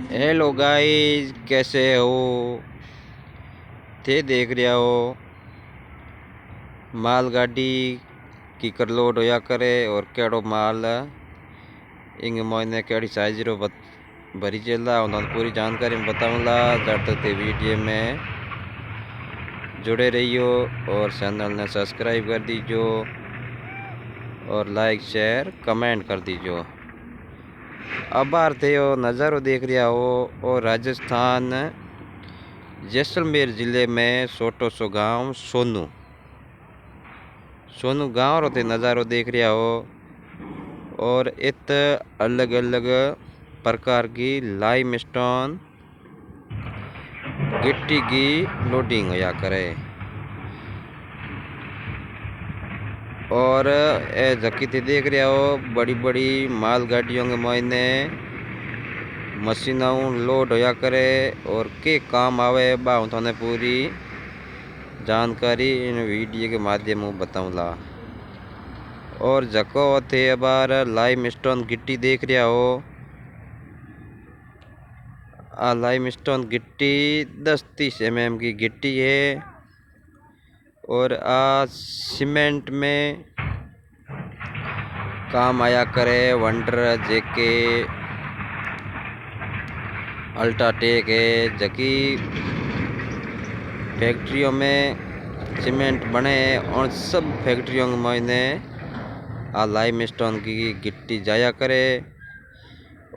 Hello guys, कैसे हो? थे देख रहा हो मालगाड़ी की कर लोड होया करे और केड़ो माल इंग मोने केड़ी साइज रो भरी चला उन्होंने पूरी जानकारी में बताऊंगा। जब तक वीडियो में जुड़े रहियो और चैनल ने सब्सक्राइब कर दीजो और लाइक शेयर कमेंट कर दीजो। अब बार थे हो नज़ारो देख रहा हो और राजस्थान जैसलमेर ज़िले में छोटो सो गांव सोनू गांव रो नज़ारो देख रहा हो और इत अलग अलग प्रकार की लाइमस्टोन गिट्टी की लोडिंग होया करे और ए जकी थे देख रहा हो बड़ी बड़ी मालगाड़ियों के मायने मशीनों लोड होया करे और के काम आवे बा उन्होंने पूरी जानकारी इन वीडियो के माध्यम में बताऊंगा। और जको थे बार लाइमस्टोन गिट्टी देख रहा हो, आ लाइमस्टोन गिट्टी 10-30 mm की गिट्टी है और आ सीमेंट में काम आया करे। वंडर जेके अल्ट्राटेक है जकी फैक्ट्रियों में सीमेंट बने और सब फैक्ट्रियों के मायने आ लाइमस्टोन की गिट्टी जाया करे।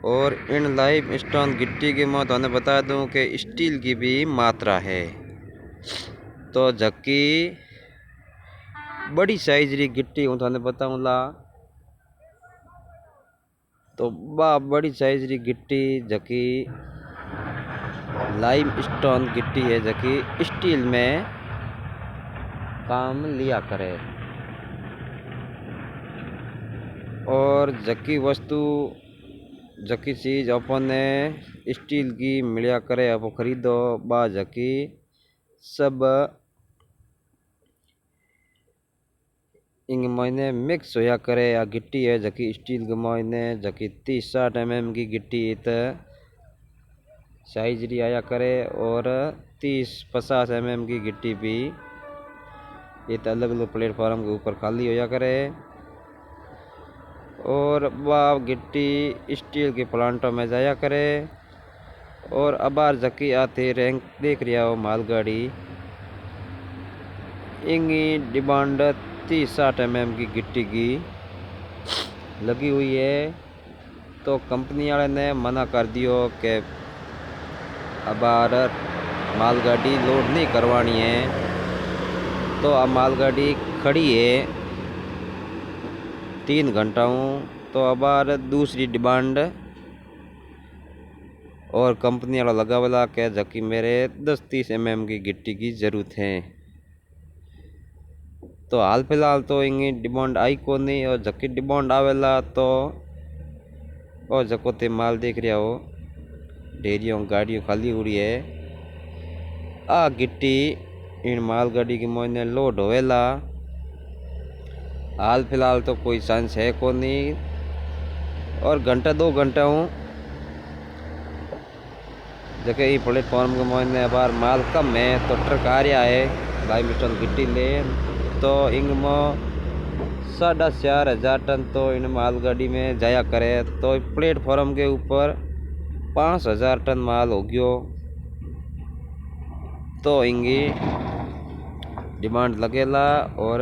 और इन लाइमस्टोन गिट्टी के मैं तुम्हें बता दूं कि स्टील की भी मात्रा है। तो जकी बड़ी साइज री गिट्टी हूँ तुम्हें बताऊंगा। तो बा बड़ी साइज री गिट्टी जकी लाइमस्टोन गिट्टी है जकी स्टील में काम लिया करे। और जकी वस्तु जकी चीज अपने स्टील की मिलिया करे अब खरीदो बा जकी सब इंग महीने मिक्स होया करे। या गिट्टी है जकी स्टील के महीने जकी 30-60 mm की गिट्टी इत साइज री आया करे और 30-50 mm की गिट्टी भी इत अलग अलग प्लेटफॉर्म के ऊपर खाली होया करे। और वह गिट्टी स्टील के प्लांटों में जाया करे। और अबार जकी आते रैंक देख रहा हो मालगाड़ी इंगी डिमांड 30-60 mm की गिट्टी की लगी हुई है। तो कंपनी वाले ने मना कर दियो कि अबार मालगाड़ी लोड नहीं करवानी है। तो अब मालगाड़ी खड़ी है 3 घंटाओं। तो अबार दूसरी डिमांड और कंपनी वाला लगा वाला के जबकि मेरे 10-30 mm की गिट्टी की ज़रूरत है। तो हाल फिलहाल तो इंगी डिमांड आई को नहीं और जबकि डिमांड आवेला तो और जको ते माल देख रहा हो ढेरियों गाड़ियों खाली उड़ी है। आ गिट्टी इन मालगाड़ी के मोने लोड होवेला। हाल फिलहाल तो कोई चांस है को नहीं और घंटा 2 घंटा हूँ जगह ही प्लेटफॉर्म के मोने बार माल कम है तो ट्रक आ रहा है लाइमस्टोन गिट्टी ले। तो इंग में 4,500 टन तो इन मालगाड़ी में जाया करे। तो प्लेटफॉर्म के ऊपर 5,000 टन माल हो गयो। तो इंगी डिमांड लगेला और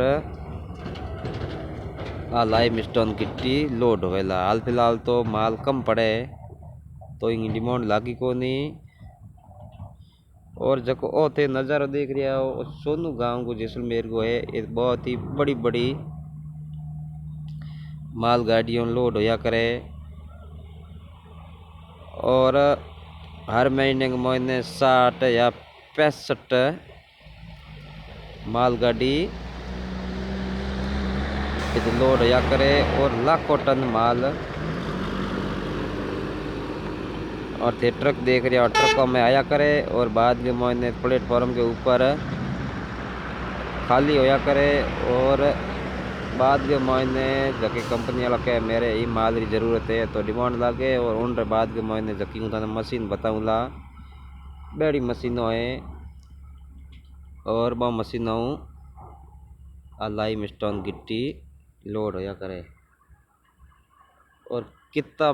आ लाइमस्टोन गिट्टी लोड होवेला। हाल फिलहाल तो माल कम पड़े तो इंगी डिमांड लागी को नहीं। और जको ओ थे नज़ारा देख रहा हो सोनू गांव को जैसलमेर को है। एक बहुत ही बड़ी बड़ी मालगाड़ियों लोड होया करे और हर महीने के महीने 60 या 65 मालगाड़ी लोड होया करे और लाखों टन माल। और थे ट्रक देख रहे और ट्रकों में आया करे और बाद के महीने प्लेटफॉर्म के ऊपर खाली होया करे और बाद के महीने जबकि कंपनी वाला कहे मेरे ही माल की ज़रूरत है तो डिमांड लागे और उन बाद के महीने जबकि उन्होंने मशीन बताऊँला बड़ी मशीनों है और वह मशीनों लाइम स्टोन गिट्टी लोड होया करे और कितना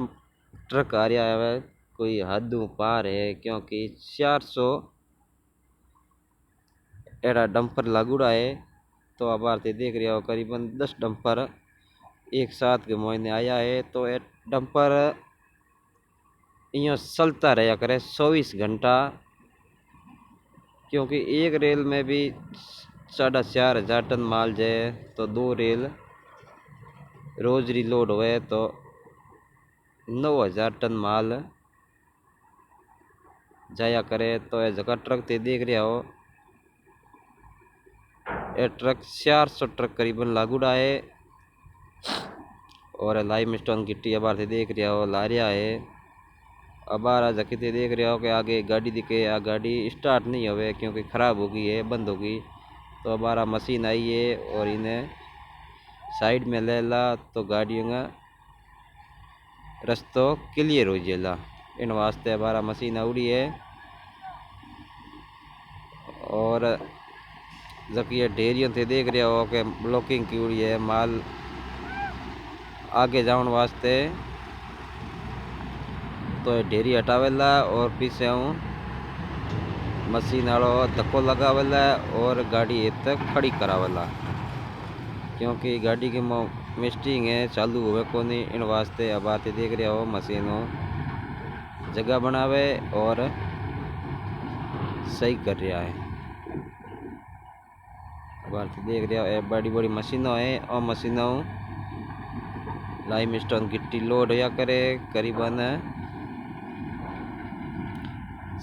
ट्रक आ रहा है कोई हद पार है क्योंकि 400 एड़ा डंपर लागूड़ा है। तो अब आरती देख रहे हो करीबन 10 डंपर एक साथ के महीने आया है तो ये डंपर यूँ चलता रहा करे 24 घंटा क्योंकि एक रेल में भी 4,500 टन माल जाए तो 2 रेल रोज रिलोड हुए तो 9,000 टन माल जाया करे। तो ये जगह ट्रक ते देख रहे हो ये ट्रक 400 ट्रक करीबन लागूड़ा है और लाइम स्टोन गिट्टी अबार से देख रहे हो ला रहा है। अबार जकी ते देख रहे हो कि आगे गाड़ी दिखे आ गाड़ी स्टार्ट नहीं हुए क्योंकि ख़राब हो गई है बंद हो गई। तो अबारा मशीन आई है और इन्हें साइड में ले ला तो गाड़ियों का रस्तो क्लियर हो जाएगा इन वास्ते अबारा मशीन उड़ी है। और जबकि ये ढेरियों से देख रहे हो कि ब्लॉकिंग की उड़ी है माल आगे जाने वास्ते तो ढेरी हटावेला और पीछे हूँ मशीन वालों धक्को लगावेला और गाड़ी तक खड़ी करावेला क्योंकि गाड़ी की मिस्टिंग है चालू हुए को नहीं इन वास्ते अब आते देख रहे हो मशीनों जगह बनावे और सही कर रहा है। अब आते देख रहे हो बड़ी बड़ी मशीनों है और मशीनों लाइम स्टोन गिट्टी लोड होया करे करीबन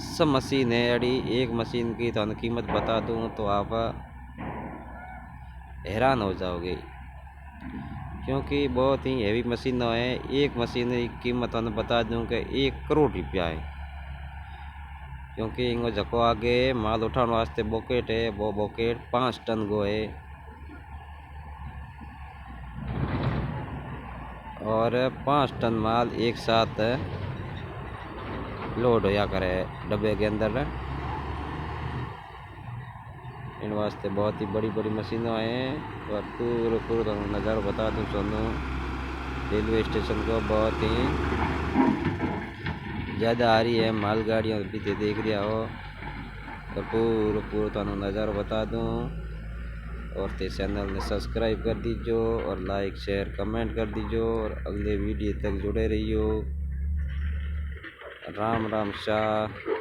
सब मशीन है अड़ी एक मशीन की तो कीमत बता दूं तो आप हैरान हो जाओगे क्योंकि बहुत ही हैवी मशीन है। एक मशीन की कीमत बता दूं कि 1 करोड़ रुपया है क्योंकि इनको जको आगे माल उठाने वास्ते बॉकेट है वो बॉकेट 5 टन गो है और 5 टन माल एक साथ लोड होया करे डब्बे के अंदर। इन वास्ते बहुत ही बड़ी बड़ी मशीनें हैं और पूरा नज़ारा बता दूँ सोनू रेलवे स्टेशन को बहुत ही ज़्यादा आ रही है मालगाड़ियाँ भी देख रहा हो तो पूरा नज़ारा बता दूँ और ते चैनल ने सब्सक्राइब कर दीजिए और लाइक शेयर कमेंट कर दीजिए और अगले वीडियो तक जुड़े रहिए। राम राम शाह।